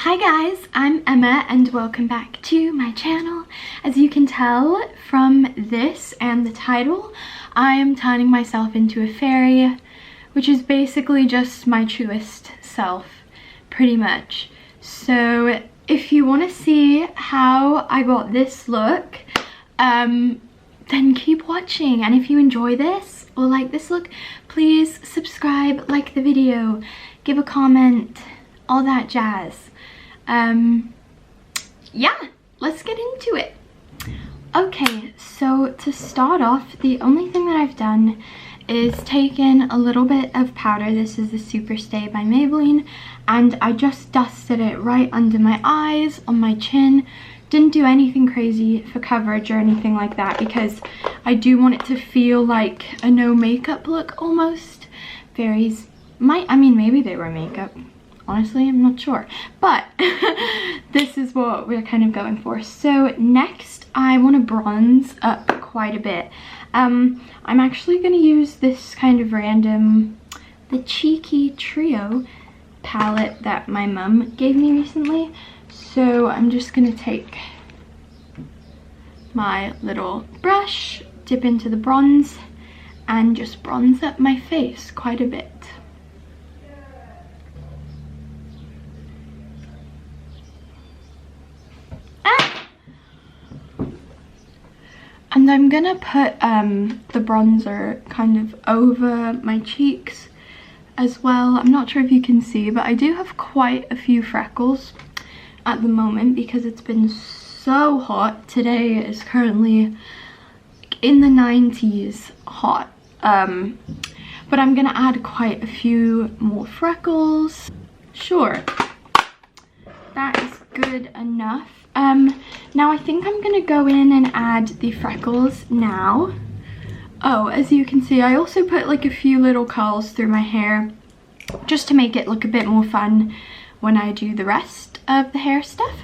Hi guys, I'm Emma and welcome back to my channel. As you can tell from this and the title, I am turning myself into a fairy, which is basically just my truest self, pretty much. So if you want to see how I got this look, then keep watching. And if you enjoy this or like this look, please subscribe, like the video, give a comment, all that jazz. Yeah, let's get into it. Okay, so to start off, the only thing that I've done is taken a little bit of powder. This is the Super Stay by Maybelline, and I just dusted it right under my eyes, on my chin. Didn't do anything crazy for coverage or anything like that because I do want it to feel like a no makeup look almost. Fairies might, I mean, maybe they were makeup. Honestly, I'm not sure, but this is what we're kind of going for. So next, I want to bronze up quite a bit. I'm actually going to use this kind of random, the Cheeky Trio palette that my mum gave me recently. So I'm just going to take my little brush, dip into the bronze, and just bronze up my face quite a bit. And I'm gonna put the bronzer kind of over my cheeks as well. I'm not sure if you can see, but I do have quite a few freckles at the moment because it's been so hot. Today is currently in the 90s hot. But I'm gonna add quite a few more freckles. Sure, that is good enough. Now I think I'm gonna go in and add the freckles now. Oh, as you can see, I also put like a few little curls through my hair just to make it look a bit more fun when I do the rest of the hair stuff.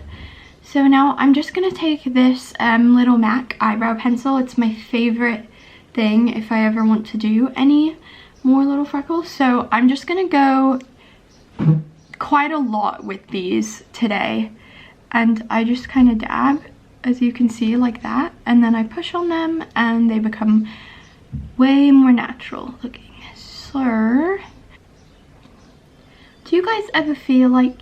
So now I'm just gonna take this little MAC eyebrow pencil. It's my favorite thing if I ever want to do any more little freckles. So I'm just gonna go quite a lot with these today. And I just kind of dab, as you can see, like that, and then I push on them and they become way more natural looking. So, do you guys ever feel like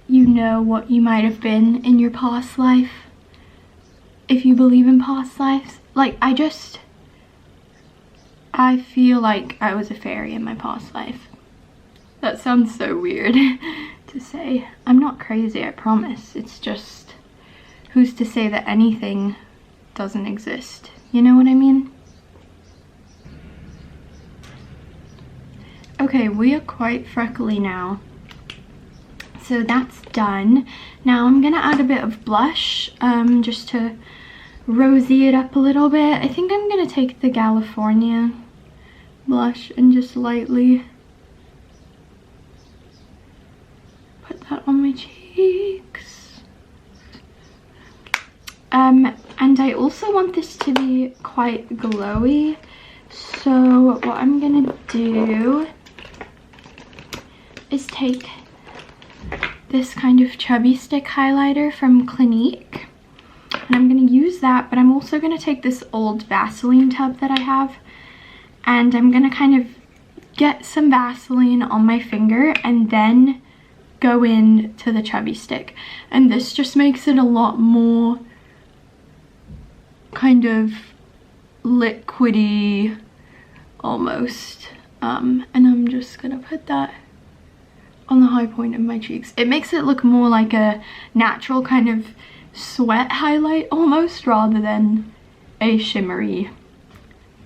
you know what you might have been in your past life? If you believe in past lives? Like, I feel like I was a fairy in my past life. That sounds so weird to say. I'm not crazy, I promise. It's just, who's to say that anything doesn't exist? You know what I mean? Okay, we are quite freckly now. So that's done. Now I'm gonna add a bit of blush, just to rosy it up a little bit. I think I'm gonna take the California blush and just lightly put that on my cheeks. And I also want this to be quite glowy. So what I'm gonna do is take this kind of chubby stick highlighter from Clinique. And I'm gonna use that, but I'm also gonna take this old Vaseline tub that I have. And I'm gonna kind of get some Vaseline on my finger and then go in to the chubby stick, and this just makes it a lot more kind of liquidy almost. And I'm just gonna put that on the high point of my cheeks. It makes it look more like a natural kind of sweat highlight almost, rather than a shimmery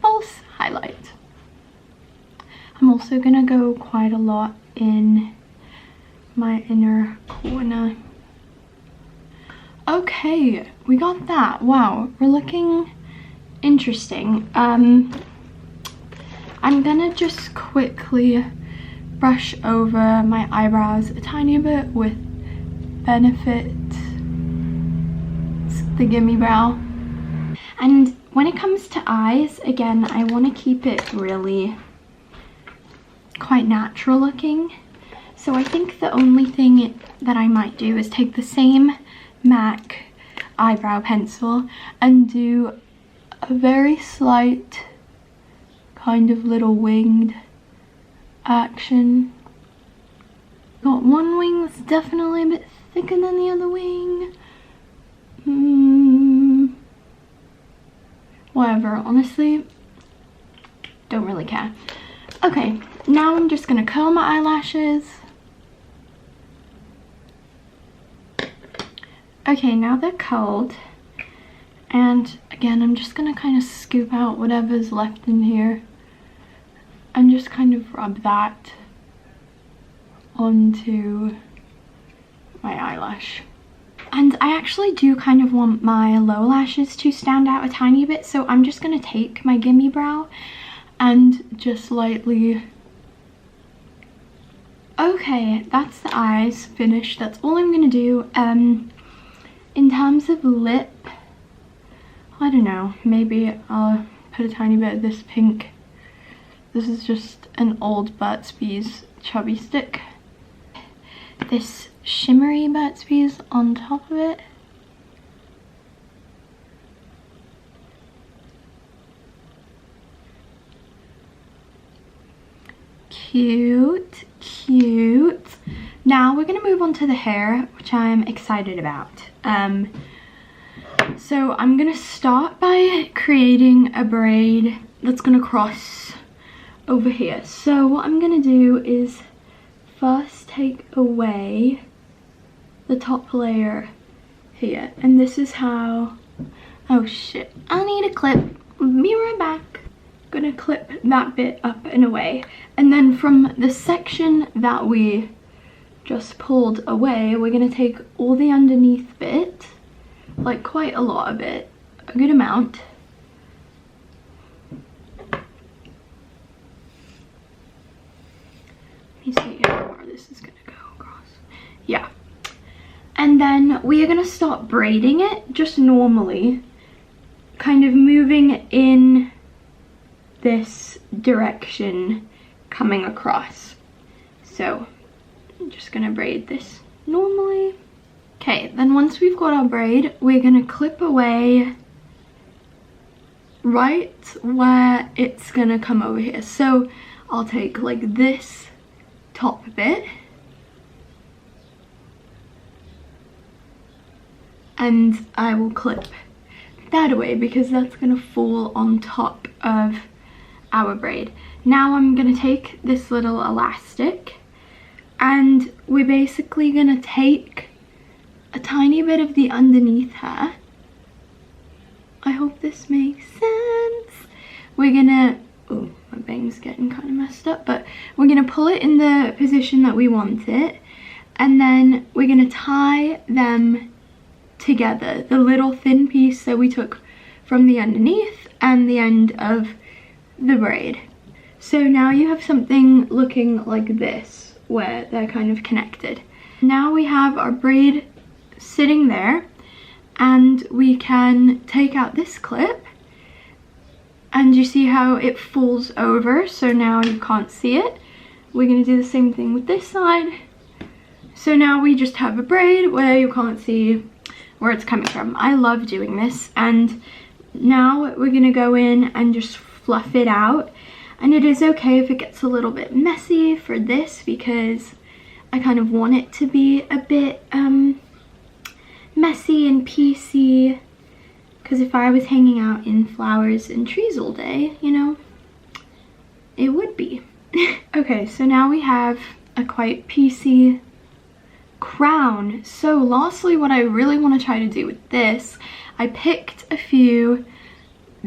false highlight. I'm also gonna go quite a lot in my inner corner. Okay, we got that. Wow, we're looking interesting. I'm gonna just quickly brush over my eyebrows a tiny bit with Benefit. It's the Gimme Brow. And when it comes to eyes, again, I want to keep it really quite natural looking. So I think the only thing that that I might do is take the same MAC eyebrow pencil and do a very slight kind of little winged action. Got one wing that's definitely a bit thicker than the other wing. Whatever, honestly, don't really care. Okay, now I'm just gonna curl my eyelashes. Okay, now they're curled. And again, I'm just gonna kind of scoop out whatever's left in here and just kind of rub that onto my eyelash. And I actually do kind of want my lower lashes to stand out a tiny bit, so I'm just gonna take my gimme brow and just lightly... Okay, that's the eyes finished. That's all I'm gonna do. In terms of lip, I don't know, maybe I'll put a tiny bit of this pink. This is just an old Burt's Bees chubby stick. This shimmery Burt's Bees on top of it. Cute, cute. Now we're gonna move on to the hair, which I'm excited about. So I'm gonna start by creating a braid that's gonna cross over here. So what I'm gonna do is first take away the top layer here, and this is how... Oh shit, I need a clip. Be right back. Gonna clip that bit up and away, and then from the section that we just pulled away, we're gonna take all the underneath bit, like quite a lot of it, a good amount. Let me see how far this is gonna go across. Yeah. And then we are gonna start braiding it just normally, kind of moving in this direction coming across. So I'm just gonna braid this normally. Okay, then once we've got our braid, we're gonna clip away right where it's gonna come over here. So I'll take like this top bit and I will clip that away because that's gonna fall on top of our braid. Now I'm gonna take this little elastic and we're basically gonna take a tiny bit of the underneath hair. I hope this makes sense. We're gonna, oh, my bang's getting kind of messed up, but we're gonna pull it in the position that we want it, and then we're gonna tie them together, the little thin piece that we took from the underneath and the end of the braid. So now you have something looking like this where they're kind of connected. Now we have our braid sitting there, and we can take out this clip, and you see how it falls over, so now you can't see it. We're going to do the same thing with this side. So now we just have a braid where you can't see where it's coming from. I love doing this, and now we're going to go in and just fluff it out. And it is okay if it gets a little bit messy for this because I kind of want it to be a bit messy and piecey, because if I was hanging out in flowers and trees all day, you know, it would be. Okay, so now we have a quite piecey crown. So lastly, what I really want to try to do with this, I picked a few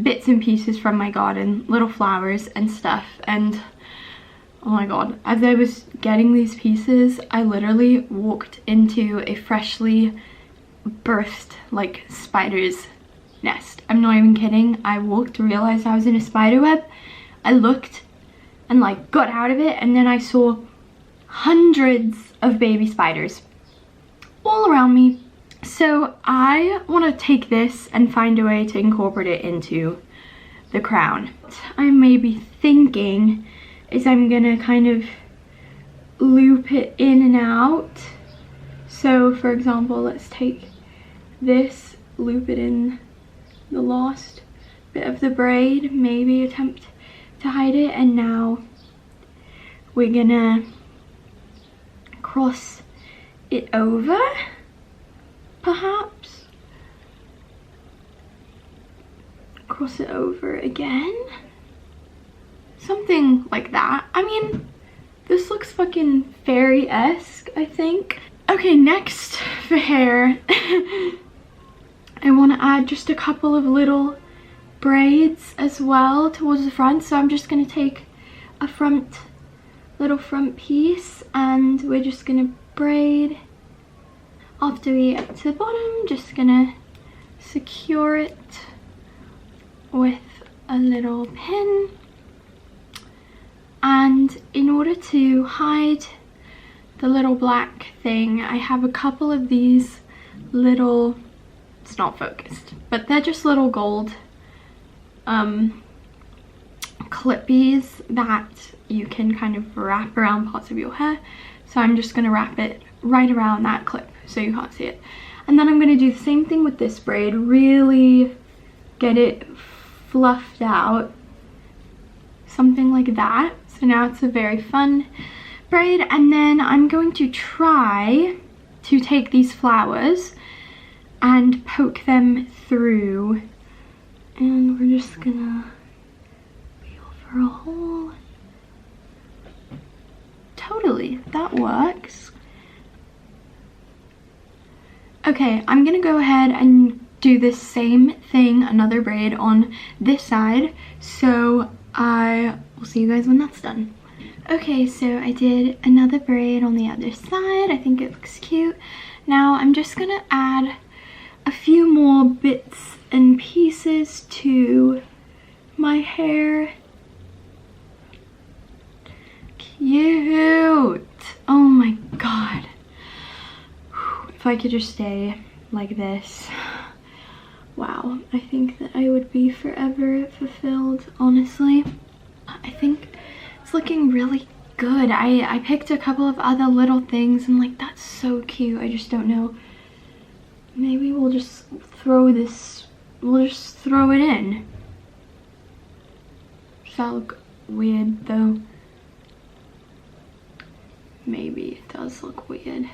bits and pieces from my garden, little flowers and stuff, and oh my god, as I was getting these pieces, I literally walked into a freshly birthed like spider's nest. I'm not even kidding. I walked, realized I was in a spider web, I looked and like got out of it, and then I saw hundreds of baby spiders all around me. So I want to take this and find a way to incorporate it into the crown. What I may be thinking is I'm gonna kind of loop it in and out So for example, let's take this, loop it in the last bit of the braid, maybe attempt to hide it, and now we're gonna cross it over, perhaps. Cross it over again. Something like that. I mean, this looks fucking fairy-esque, I think. Okay, next for hair, I want to add just a couple of little braids as well towards the front. So I'm just going to take a little front piece, and we're just going to braid after we get to the bottom. Just going to secure it with a little pin. And in order to hide the little black thing, I have a couple of these little, it's not focused, but they're just little gold clippies that you can kind of wrap around parts of your hair. So I'm just going to wrap it right around that clip so you can't see it. And then I'm going to do the same thing with this braid, really get it fluffed out, something like that. So now it's a very fun braid. And then I'm going to try to take these flowers and poke them through, and we're just gonna feel for a hole. Totally, that works. Okay, I'm gonna go ahead and do the same thing, another braid on this side, so I will see you guys when that's done. Okay, so I did another braid on the other side. I think it looks cute. Now I'm just gonna add a few more bits and pieces to my hair. Cute! Oh my god. If I could just stay like this. Wow, I think that I would be forever fulfilled, honestly. I think it's looking really good. I picked a couple of other little things and like, that's so cute. I just don't know. Maybe we'll just throw this, we'll just throw it in. Does that look weird though? Maybe it does look weird.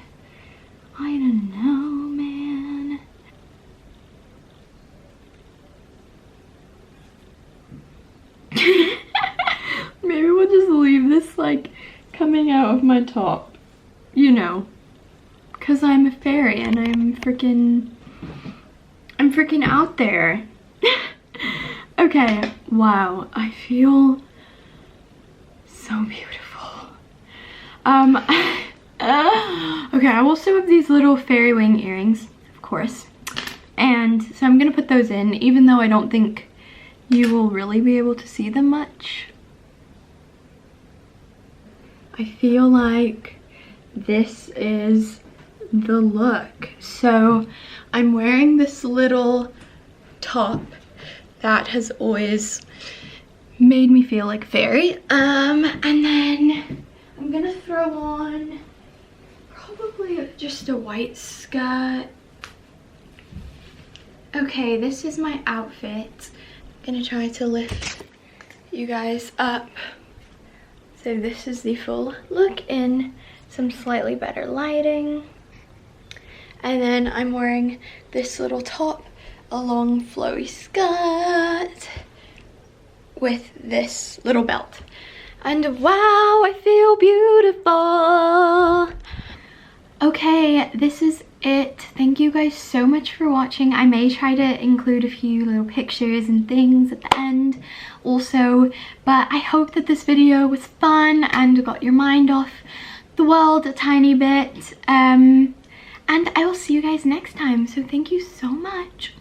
I don't know, man. Maybe we'll just leave this like coming out of my top, you know, because I'm a fairy and I'm freaking out there. Okay, wow, I feel so beautiful. Okay, I also have these little fairy wing earrings, of course, and so I'm gonna put those in, even though I don't think you will really be able to see them much. I feel like this is the look. So I'm wearing this little top that has always made me feel like fairy, and then I'm gonna throw on probably just a white skirt. Okay, this is my outfit. I'm gonna try to lift you guys up. So this is the full look in some slightly better lighting. And then I'm wearing this little top, a long flowy skirt with this little belt. And wow, I feel beautiful. Okay, this is it. Thank you guys so much for watching. I may try to include a few little pictures and things at the end also, but I hope that this video was fun and got your mind off the world a tiny bit, and I will see you guys next time. So thank you so much.